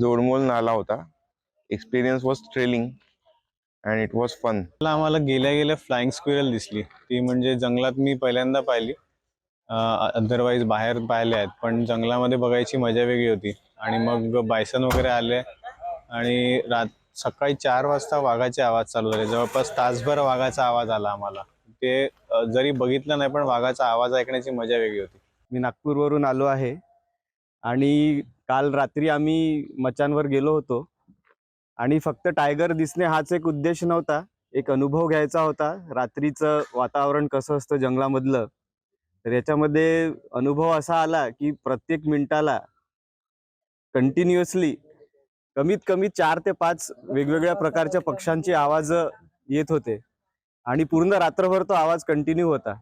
जोडमोल नाला होता. Experience was thrilling and it was fun. आम्हाला गेल्या गेल्या फ्लाइंग स्क्विरल दिसली. ती म्हणजे जंगलात मी पहिल्यांदा पाहिली. अदरवाईज बाहेर पाहिले आहेत, पण जंगलामध्ये बघायची मजा वेगळी होती. आणि मग बायसन वगैरे आले आणि सकाळी 4 वाजता वाघाचे आवाज चालू झाले. जवळपास तासभर वाघाचा आवाज आला आम्हाला. ते जरी बघितलं नाही, पण वाघाचा आवाज ऐकण्याची मजा वेगळी होती. मी नागपूरवरून आलो आहे आणि काल रात्री आम्ही मचानवर गेलो होतो आणि फक्त टायगर दिसणे हाच एक उद्देश नव्हता. एक अनुभव घ्यायचा होता. रात्रीचं वातावरण कसं असतं जंगलामधलं, तर याच्यामध्ये अनुभव असा आला की प्रत्येक मिनिटाला कंटिन्युअसली कमीत कमी 4 ते 5 वेगवेगळ्या प्रकारच्या पक्ष्यांचे आवाज येत होते आणि पूर्ण रात्रभर तो आवाज कंटिन्यू होता.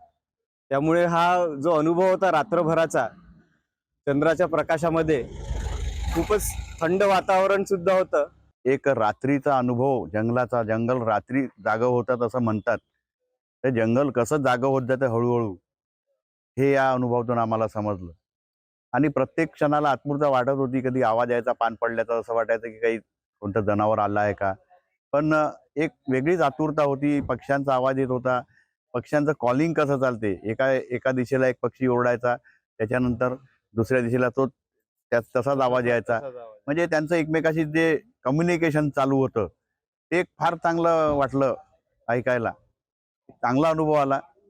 त्यामुळे हा जो अनुभव होता रात्रभराचा चंद्राच्या प्रकाशामध्ये, खूपच थंड वातावरण सुद्धा होतं. एक रात्रीचा अनुभव जंगलाचा. जंगल रात्री जागं होतात असं म्हणतात. ते जंगल कसं जागं होत जातं हळूहळू, हे या अनुभवातून आम्हाला समजलं. आणि प्रत्येक क्षणाला आत्मीयता वाटत होती. कधी आवाज यायचा पान पडल्याचा, असं वाटायचं की काही कोणतं जनावर आलं आहे का. पण एक वेगळीच आतुरता होती. पक्ष्यांचा आवाज येत होता. पक्ष्यांचं कॉलिंग कसं चालते, एका दिशेला एक पक्षी ओरडायचा, त्याच्यानंतर दुसऱ्या दिशेला तो तसाच आवाज यायचा. म्हणजे त्यांचं एकमेकाशी जे कम्युनिकेशन चालू होतं, ते फार चांगलं वाटलं ऐकायला. चांगला अनुभव आला.